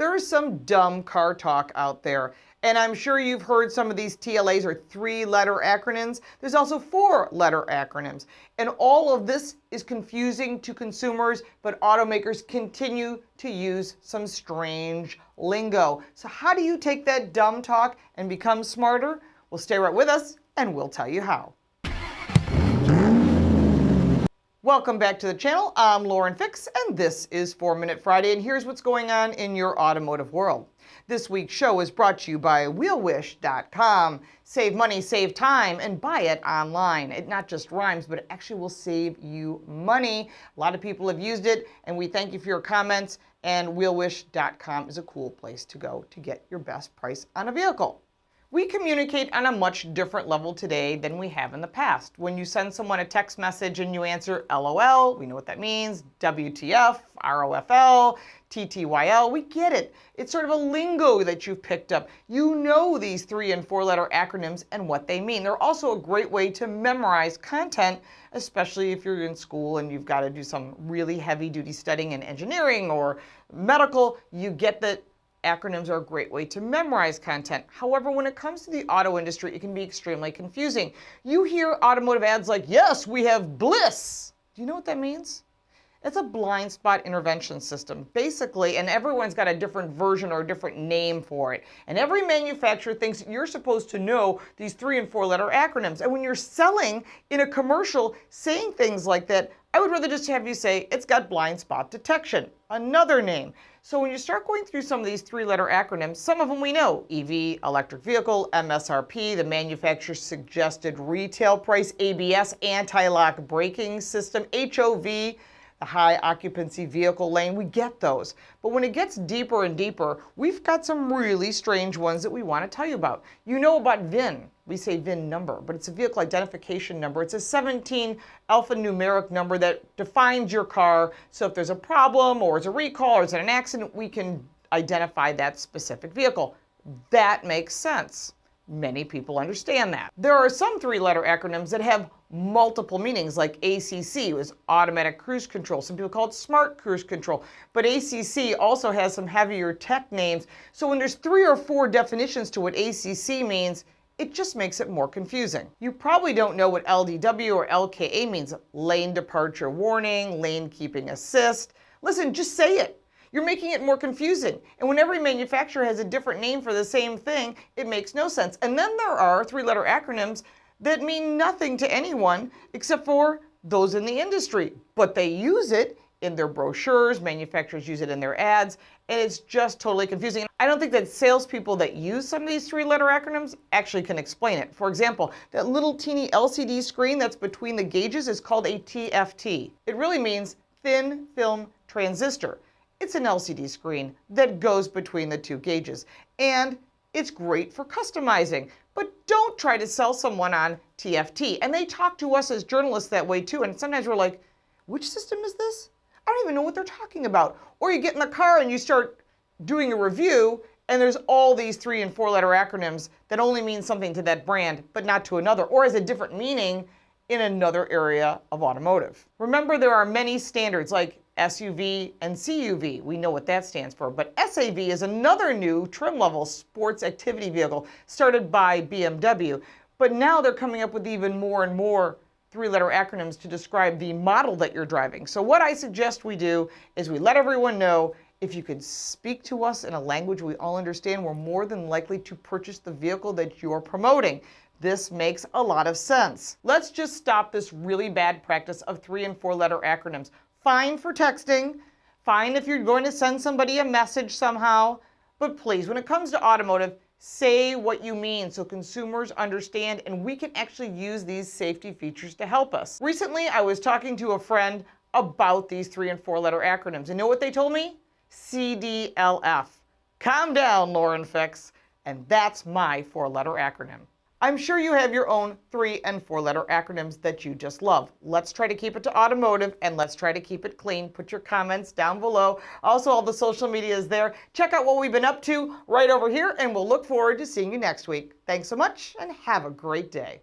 There's some dumb car talk out there, and I'm sure you've heard some of these TLAs or three-letter acronyms. There's also four-letter acronyms, and all of this is confusing to consumers, but automakers continue to use some strange lingo. So how do you take that dumb talk and become smarter? Well, stay right with us, and we'll tell you how. Welcome back to the channel. I'm Lauren Fix, and this is 4-Minute Friday, and here's what's going on in your automotive world. This week's show is brought to you by wheelwish.com. Save money, save time, and buy it online. It not just rhymes, but it actually will save you money. A lot of people have used it, and we thank you for your comments, and wheelwish.com is a cool place to go to get your best price on a vehicle. We communicate on a much different level today than we have in the past. When you send someone a text message and you answer LOL, we know what that means, WTF, ROFL, TTYL, we get it. It's sort of a lingo that you've picked up. You know these 3- and 4-letter acronyms and what they mean. They're also a great way to memorize content, especially if you're in school and you've got to do some really heavy-duty studying in engineering or medical. You get that acronyms are a great way to memorize content. However, when it comes to the auto industry, it can be extremely confusing. You hear automotive ads like, yes, we have Bliss. Do you know what that means? It's a blind spot intervention system, basically, and everyone's got a different version or a different name for it. And every manufacturer thinks you're supposed to know these 3- and 4-letter acronyms. And when you're selling in a commercial saying things like that, I would rather just have you say, it's got blind spot detection, another name. So when you start going through some of these 3-letter acronyms, some of them we know, EV, electric vehicle, MSRP, the manufacturer's suggested retail price, ABS, anti-lock braking system, HOV, the high occupancy vehicle lane, we get those. But when it gets deeper and deeper, we've got some really strange ones that we want to tell you about. You know about VIN. We say VIN number, but it's a vehicle identification number. It's a 17 alphanumeric number that defines your car. So if there's a problem or it's a recall or it's an accident, we can identify that specific vehicle. That makes sense. Many people understand that. There are some 3-letter acronyms that have multiple meanings, like ACC was automatic cruise control. Some people call it smart cruise control. But ACC also has some heavier tech names. So when there's 3 or 4 definitions to what ACC means, it just makes it more confusing. You probably don't know what LDW or LKA means. Lane departure warning, lane keeping assist. Listen, just say it. You're making it more confusing. And when every manufacturer has a different name for the same thing, it makes no sense. And then there are 3-letter acronyms that mean nothing to anyone except for those in the industry. But they use it in their brochures, manufacturers use it in their ads, and it's just totally confusing. I don't think that salespeople that use some of these 3-letter acronyms actually can explain it. For example, that little teeny LCD screen that's between the gauges is called a TFT. It really means thin film transistor. It's an LCD screen that goes between the 2 gauges, and it's great for customizing. But don't try to sell someone on TFT. And they talk to us as journalists that way too, and sometimes we're like, which system is this? I don't even know what they're talking about. Or you get in the car and you start doing a review, and there's all these 3- and 4-letter acronyms that only mean something to that brand, but not to another, or has a different meaning in another area of automotive. Remember, there are many standards like SUV and CUV. We know what that stands for. But SAV is another new trim-level sports activity vehicle started by BMW. But now they're coming up with even more and more 3-letter acronyms to describe the model that you're driving. So what I suggest we do is we let everyone know, if you could speak to us in a language we all understand, we're more than likely to purchase the vehicle that you're promoting. This makes a lot of sense. Let's just stop this really bad practice of 3- and 4-letter acronyms. Fine for texting, fine if you're going to send somebody a message somehow, but please, when it comes to automotive, say what you mean so consumers understand and we can actually use these safety features to help us. Recently, I was talking to a friend about these 3- and 4-letter acronyms, and know what they told me? CDLF. Calm down, Lauren Fix. And that's my 4-letter acronym. I'm sure you have your own 3- and 4-letter acronyms that you just love. Let's try to keep it to automotive, and let's try to keep it clean. Put your comments down below. Also, all the social media is there. Check out what we've been up to right over here, and we'll look forward to seeing you next week. Thanks so much, and have a great day.